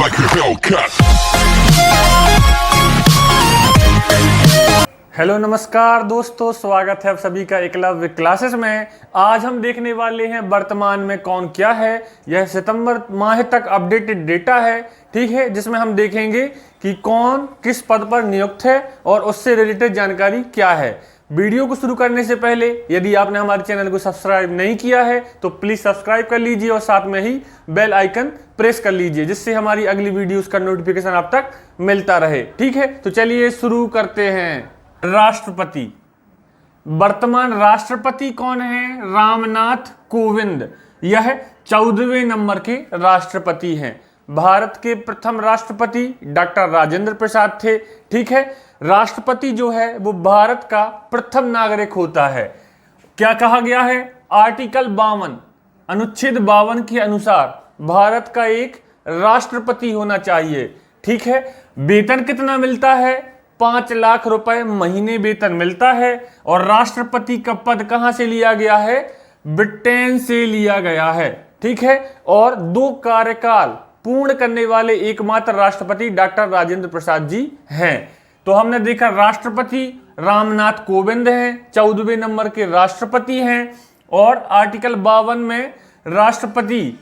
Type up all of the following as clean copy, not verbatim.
like a Hellcat. Hello नमस्कार दोस्तों, स्वागत है आप सभी का एकलव्य क्लासेस में। आज हम देखने वाले हैं वर्तमान में कौन क्या है। यह सितंबर माह तक अपडेटेड डेटा है, ठीक है, जिसमें हम देखेंगे कि कौन किस पद पर नियुक्त है और उससे रिलेटेड जानकारी क्या है। वीडियो को शुरू करने से पहले यदि आपने हमारे चैनल को सब्सक्राइब नहीं किया है तो प्लीज सब्सक्राइब कर लीजिए और साथ में ही बेल आइकन प्रेस कर लीजिए, जिससे हमारी अगली वीडियोस का नोटिफिकेशन आप तक मिलता रहे। ठीक है, तो चलिए शुरू करते हैं। राष्ट्रपति, वर्तमान राष्ट्रपति कौन है? रामनाथ कोविंद। यह 14वें नंबर के राष्ट्रपति हैं। भारत के प्रथम राष्ट्रपति डॉक्टर राजेंद्र प्रसाद थे। ठीक है, राष्ट्रपति जो है वो भारत का प्रथम नागरिक होता है। क्या कहा गया है? आर्टिकल 52 अनुच्छेद 52 के अनुसार भारत का एक राष्ट्रपति होना चाहिए। ठीक है, वेतन कितना मिलता है? 5 लाख रुपए महीने वेतन मिलता है। और राष्ट्रपति का पद कहां से लिया गया है? ब्रिटेन से लिया गया है। ठीक है, और 2 कार्यकाल पूर्ण करने वाले एकमात्र राष्ट्रपति डॉक्टर राजेंद्र प्रसाद जी हैं। तो हमने देखा राष्ट्रपति रामनाथ कोविंद हैं, 14वें नंबर के राष्ट्रपति हैं। और आर्टिकल 52 में राष्ट्रपति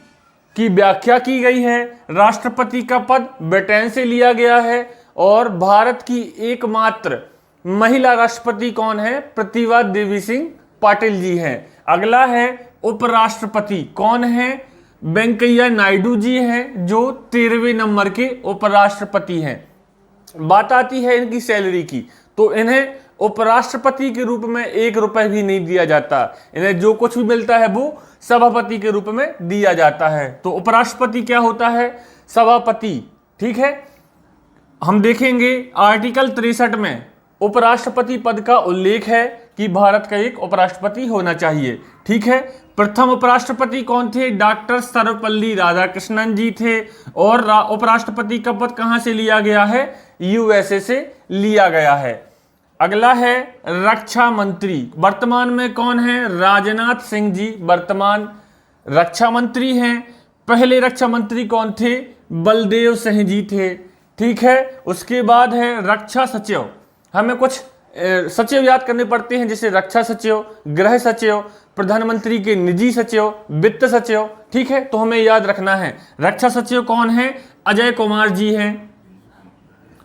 की व्याख्या की गई है। राष्ट्रपति का पद ब्रिटेन से लिया गया है। और भारत की एकमात्र महिला राष्ट्रपति कौन है? प्रतिभा देवी सिंह पाटिल जी हैं। अगला है उपराष्ट्रपति, कौन है? वेंकैया नायडू जी हैं, जो 13वें नंबर के उपराष्ट्रपति हैं। बात आती है इनकी सैलरी की, तो इन्हें उपराष्ट्रपति के रूप में 1 रुपए भी नहीं दिया जाता। इन्हें जो कुछ भी मिलता है वो सभापति के रूप में दिया जाता है। तो उपराष्ट्रपति क्या होता है? सभापति। ठीक है, हम देखेंगे आर्टिकल 63 में उपराष्ट्रपति पद का उल्लेख है कि भारत का एक उपराष्ट्रपति होना चाहिए। ठीक है, प्रथम उपराष्ट्रपति कौन थे? डॉक्टर सर्वपल्ली राधाकृष्णन जी थे। और उपराष्ट्रपति का पद कहां से लिया गया है? यूएसए से लिया गया है। अगला है रक्षा मंत्री। वर्तमान में कौन है? राजनाथ सिंह जी वर्तमान रक्षा मंत्री हैं। पहले रक्षा मंत्री कौन थे? बलदेव सिंह जी थे। ठीक है, उसके बाद है रक्षा सचिव। हमें कुछ सचिव याद करने पड़ते हैं, जैसे रक्षा सचिव, गृह सचिव, प्रधानमंत्री के निजी सचिव, वित्त सचिव। ठीक है, तो हमें याद रखना है। रक्षा सचिव कौन है? अजय कुमार जी हैं।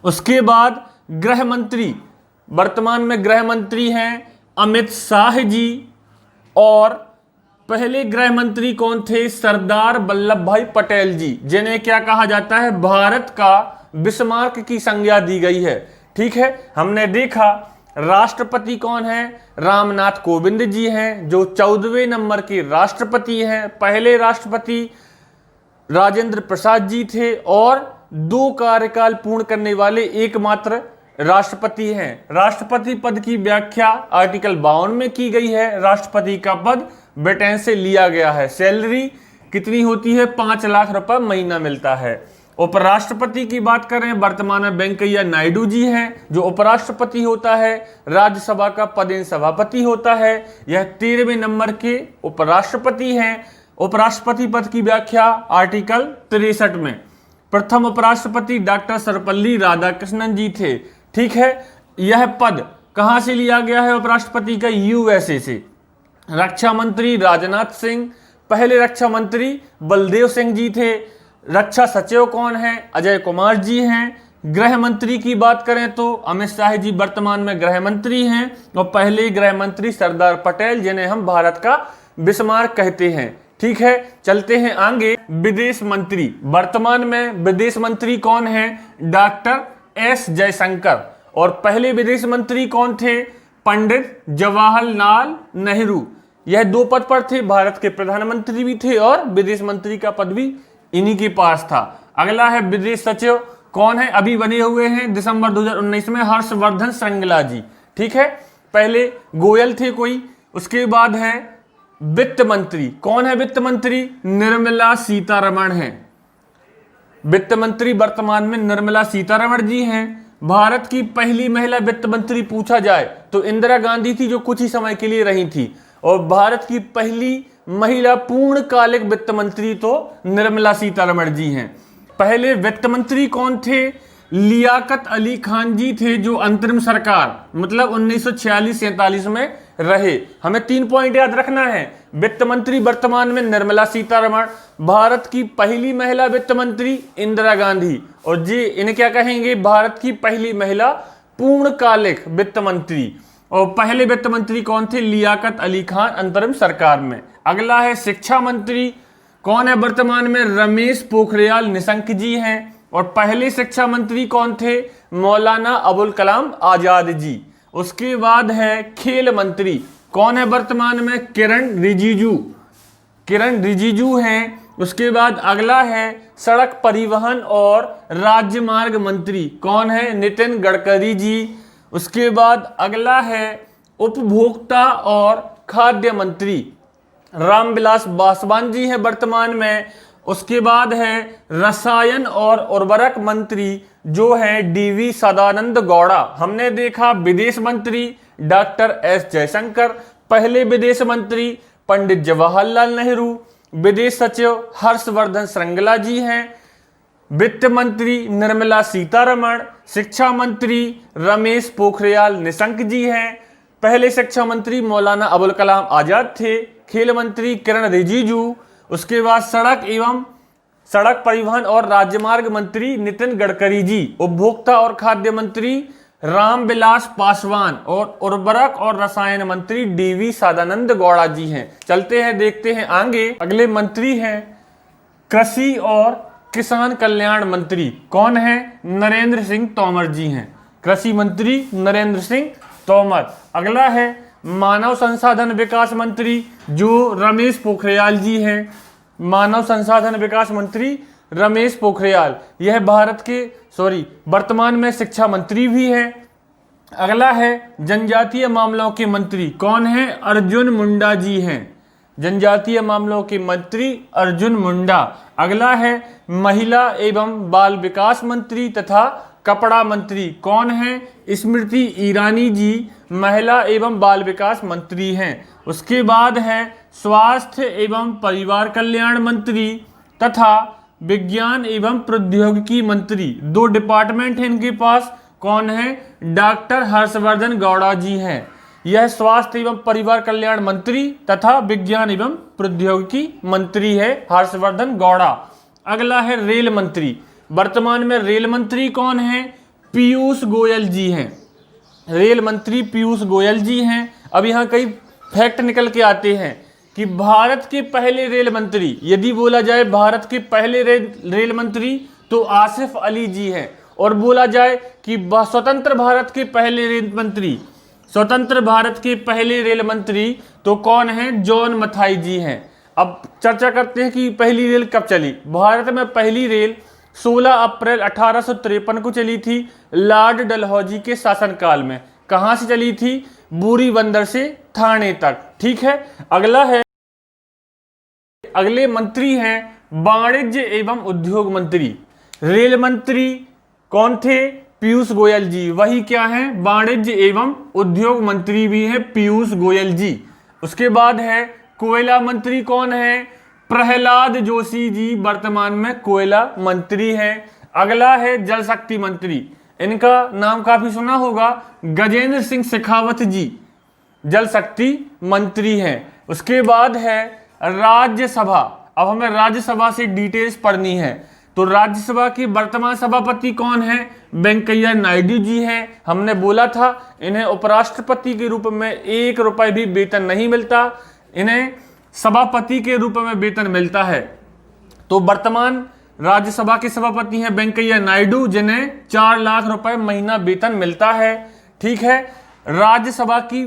उसके बाद गृह मंत्री, वर्तमान में गृह मंत्री हैं अमित शाह जी। और पहले गृह मंत्री कौन थे? सरदार वल्लभ भाई पटेल जी, जिन्हें क्या कहा जाता है? भारत का बिस्मार्क की संज्ञा दी गई है। ठीक है, हमने देखा राष्ट्रपति कौन है? रामनाथ कोविंद जी हैं, जो 14वें नंबर के राष्ट्रपति हैं। पहले राष्ट्रपति राजेंद्र प्रसाद जी थे और 2 कार्यकाल पूर्ण करने वाले एकमात्र राष्ट्रपति हैं। राष्ट्रपति पद की व्याख्या आर्टिकल 52 में की गई है। राष्ट्रपति का पद ब्रिटेन से लिया गया है। सैलरी कितनी होती है? 5 लाख रुपए महीना मिलता है। उपराष्ट्रपति की बात करें, वर्तमान में वेंकैया नायडू जी हैं, जो उपराष्ट्रपति होता है। राज्यसभा का पदेन सभापति होता है। यह 13वें नंबर के उपराष्ट्रपति हैं। उपराष्ट्रपति पद की व्याख्या आर्टिकल 63 में। प्रथम उपराष्ट्रपति डॉक्टर सर्वपल्ली राधाकृष्णन जी थे। ठीक है, यह पद कहां से लिया गया है उपराष्ट्रपति का? यूएसए से। रक्षा मंत्री राजनाथ सिंह, पहले रक्षा मंत्री बलदेव सिंह जी थे। रक्षा सचिव कौन है? अजय कुमार जी हैं। गृह मंत्री की बात करें तो अमित शाह जी वर्तमान में गृह मंत्री हैं। और पहले गृह मंत्री सरदार पटेल, जिन्हें हम भारत का बिस्मार्क कहते हैं। ठीक है, चलते हैं आगे। विदेश मंत्री, वर्तमान में विदेश मंत्री कौन है? Doctor S Jaishankar. और पहले विदेश मंत्री कौन थे? पंडित जवाहरलाल नेहरू। यह 2 पद पर थे, भारत के प्रधानमंत्री भी थे और विदेश मंत्री का पद भी इन्हीं के पास था। अगला है विदेश सचिव, कौन है? अभी बने हुए हैं दिसंबर 2019 में हर्षवर्धन श्रृंगला जी। ठीक है, पहले गोयल थे कोई। उसके बाद है वित्त मंत्री, कौन है वित्त मंत्री? निर्मला सीतारमण है। वित्त मंत्री वर्तमान में निर्मला सीतारमण जी हैं। भारत की पहली महिला वित्त मंत्री पूछा जाए तो इंदिरा गांधी थी, जो कुछ ही समय के लिए रही थी। और भारत की पहली महिला पूर्णकालिक वित्त मंत्री तो निर्मला सीतारमण जी हैं। पहले वित्त मंत्री कौन थे? लियाकत अली खान जी थे, जो अंतरिम सरकार मतलब 1946-47 में रहे। हमें 3 पॉइंट याद रखना है। वित्त मंत्री वर्तमान में निर्मला सीतारमण, भारत की पहली महिला वित्त मंत्री इंदिरा गांधी, और जी इन्हें क्या कहेंगे? भारत की पहली महिला पूर्णकालिक वित्त मंत्री। और पहले वित्त मंत्री कौन थे? लियाकत अली खान, अंतरिम सरकार में। अगला है शिक्षा मंत्री, कौन है वर्तमान में? रमेश पोखरियाल निशंक जी हैं। और पहले शिक्षा मंत्री कौन थे? मौलाना अबुल कलाम आजाद जी। उसके बाद है खेल मंत्री, कौन है वर्तमान में? किरण रिजिजू, किरण रिजिजू हैं। उसके बाद अगला है सड़क परिवहन और राजमार्ग मंत्री, कौन है? नितिन गडकरी जी। उसके बाद अगला है उपभोक्ता और खाद्य मंत्री, रामविलास पासवान जी हैं वर्तमान में। उसके बाद है रसायन और उर्वरक मंत्री, जो है डीवी सदानंद गौड़ा। हमने देखा विदेश मंत्री डॉक्टर एस जयशंकर, पहले विदेश मंत्री पंडित जवाहरलाल नेहरू, विदेश सचिव हर्षवर्धन श्रृंगला जी हैं, वित्त मंत्री निर्मला सीतारमण, शिक्षा मंत्री रमेश पोखरियाल निशंक जी हैं, पहले शिक्षा मंत्री मौलाना अबुल कलाम आजाद थे, खेल मंत्री किरण रिजिजू। उसके बाद सड़क परिवहन और राजमार्ग मंत्री नितिन गडकरी जी, उपभोक्ता और खाद्य मंत्री रामविलास पासवान, और उर्वरक और रसायन मंत्री डीवी सदानंद गौड़ा जी हैं। चलते हैं, देखते हैं आगे। अगले मंत्री हैं कृषि और किसान कल्याण मंत्री, कौन है? नरेंद्र सिंह तोमर जी हैं, कृषि मंत्री नरेंद्र सिंह तोमर। अगला है मानव संसाधन विकास मंत्री, जो रमेश पोखरियाल जी हैं, मानव संसाधन विकास मंत्री रमेश पोखरियाल। यह भारत के वर्तमान में शिक्षा मंत्री भी हैं। अगला है जनजातीय मामलों के मंत्री, कौन है? अर्जुन मुंडा जी हैं, जनजातीय मामलों के मंत्री अर्जुन मुंडा। अगला है महिला एवं बाल विकास मंत्री तथा कपड़ा मंत्री, कौन है? स्मृति ईरानी जी, महिला एवं बाल विकास मंत्री हैं। उसके बाद है स्वास्थ्य एवं परिवार कल्याण मंत्री तथा विज्ञान एवं प्रौद्योगिकी मंत्री। 2 डिपार्टमेंट हैं इनके पास, कौन है? डॉक्टर हर्षवर्धन गौड़ा जी हैं। यह स्वास्थ्य एवं परिवार कल्याण मंत्री तथा विज्ञान एवं प्रौद्योगिकी मंत्री है हर्षवर्धन गौड़ा। अगला है रेल मंत्री, वर्तमान में रेल मंत्री कौन है? पीयूष गोयल जी हैं, रेल मंत्री पीयूष गोयल जी हैं। अब यहाँ कई फैक्ट निकल के आते हैं कि भारत के पहले रेल मंत्री, यदि बोला जाए भारत के पहले रेल मंत्री तो आसिफ अली जी हैं, और बोला जाए कि स्वतंत्र भारत के पहले रेल मंत्री, स्वतंत्र भारत के पहले रेल मंत्री तो कौन है? जॉन मथाई जी हैं। अब चर्चा करते हैं कि पहली रेल कब चली। भारत में पहली रेल 16 अप्रैल 1853 को चली थी, लॉर्ड डलहौजी के शासनकाल में। कहां से चली थी? बूरी बंदर से थाने तक। ठीक है। अगले मंत्री हैं वाणिज्य एवं उद्योग मंत्री। रेल मंत्री कौन थे? पीयूष गोयल जी, वही क्या है? वाणिज्य एवं उद्योग मंत्री भी है पीयूष गोयल जी। उसके बाद है कोयला मंत्री, कौन है? प्रहलाद जोशी जी, वर्तमान में कोयला मंत्री हैं। अगला है जल शक्ति मंत्री, इनका नाम काफी सुना होगा, गजेंद्र सिंह शेखावत जी जल शक्ति मंत्री हैं। उसके बाद है राज्यसभा। अब हमें राज्यसभा से डिटेल्स पढ़नी है, तो राज्यसभा के वर्तमान सभापति कौन है? वेंकैया नायडू जी हैं। हमने बोला था इन्हें उपराष्ट्रपति के रूप में 1 रुपए भी वेतन नहीं मिलता, इन्हें सभापति के रूप में वेतन मिलता है। तो वर्तमान राज्यसभा के सभापति हैं वेंकैया नायडू, जिन्हें 4 लाख रुपए महीना वेतन मिलता है। ठीक है। राज्यसभा की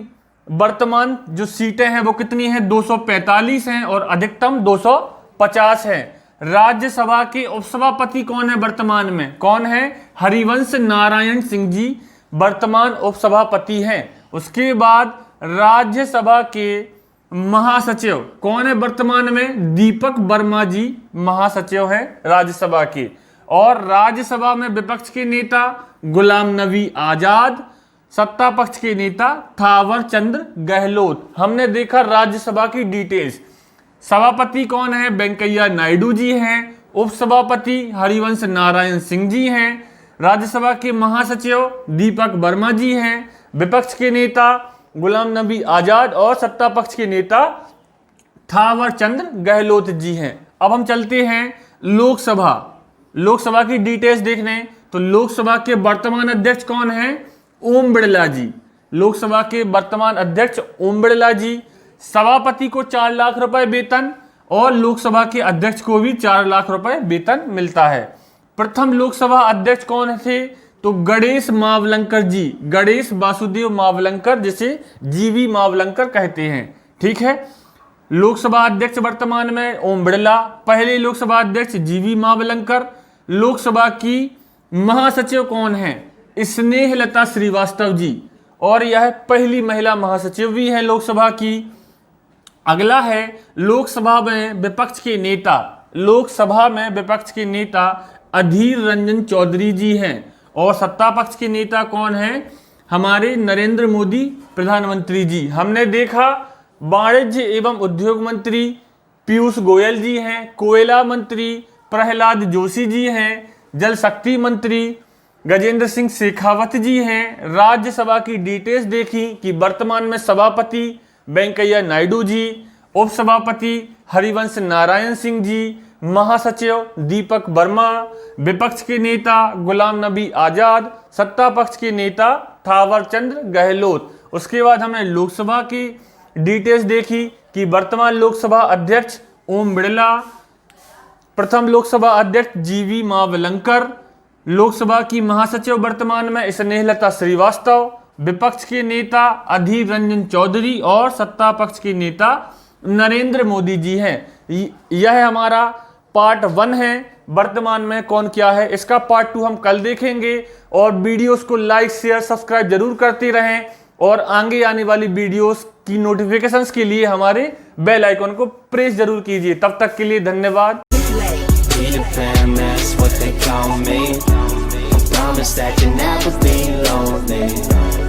वर्तमान जो सीटें हैं वो कितनी हैं? 245 हैं और अधिकतम 250 हैं। राज्यसभा के उपसभापति कौन है वर्तमान में? कौन है? हरिवंश नारायण सिंह जी वर्तमान उपसभापति हैं। उसके बाद राज्यसभा के महासचिव कौन है वर्तमान में? दीपक वर्मा जी महासचिव हैं राज्यसभा के। और राज्यसभा में विपक्ष के नेता गुलाम नबी आजाद, सत्ता पक्ष के नेता थावर चंद गहलोत। हमने देखा राज्यसभा की डिटेल्स। सभापति कौन है? वेंकैया नायडू जी हैं। उपसभापति हरिवंश नारायण सिंह जी हैं। राज्यसभा के महासचिव दीपक वर्मा जी हैं। विपक्ष के नेता गुलाम नबी आजाद और सत्ता पक्ष के नेता थावर चंद गहलोत जी हैं। अब हम चलते हैं लोकसभा की डिटेल्स देखने। तो लोकसभा के वर्तमान अध्यक्ष कौन हैं? ओम बिड़ला जी। लोकसभा के वर्तमान अध्यक्ष ओम बिड़ला जी। सभापति को 4 लाख रुपए वेतन और लोकसभा के अध्यक्ष को भी 4 लाख रुपए वेतन मिलता है। प्रथम लोकसभा अध्यक्ष कौन थे? तो गणेश मावलंकर जी, गणेश वासुदेव मावलंकर, जिसे जीवी मावलंकर कहते हैं। ठीक है। लोकसभा अध्यक्ष वर्तमान में ओम बिड़ला, पहले लोकसभा अध्यक्ष जीवी मावलंकर। लोकसभा की महासचिव कौन है? स्नेहलता श्रीवास्तव जी, और यह पहली महिला महासचिव भी है लोकसभा की। अगला है लोकसभा में विपक्ष के नेता। लोकसभा में विपक्ष के नेता अधीर रंजन चौधरी जी हैं। और सत्ता पक्ष के नेता कौन है? हमारे नरेंद्र मोदी प्रधानमंत्री जी। हमने देखा वाणिज्य एवं उद्योग मंत्री पीयूष गोयल जी हैं। कोयला मंत्री प्रहलाद जोशी जी हैं। जल शक्ति मंत्री गजेंद्र सिंह शेखावत जी हैं। राज्यसभा की डिटेल्स देखी कि वर्तमान में सभापति वेंकैया नायडू जी, उपसभापति हरिवंश नारायण सिंह जी, महासचिव दीपक वर्मा, विपक्ष के नेता गुलाम नबी आजाद, सत्ता पक्ष के नेता थावर चंद गहलोत। उसके बाद हमने लोकसभा की डिटेल्स देखी कि वर्तमान लोकसभा अध्यक्ष ओम बिड़ला, प्रथम लोकसभा अध्यक्ष जीवी मावलंकर, लोकसभा की महासचिव वर्तमान में स्नेहलता श्रीवास्तव, विपक्ष के नेता अधीर रंजन चौधरी और सत्ता पक्ष के नेता नरेंद्र मोदी जी हैं। यह हमारा पार्ट 1 है। वर्तमान में कौन क्या है, इसका पार्ट 2 हम कल देखेंगे। और वीडियोस को लाइक शेयर सब्सक्राइब जरूर करते रहें और आगे आने वाली वीडियोस की नोटिफिकेशंस के लिए हमारे बेल आइकन को प्रेस जरूर कीजिए। तब तक के लिए धन्यवाद। Promise that you'll never be lonely.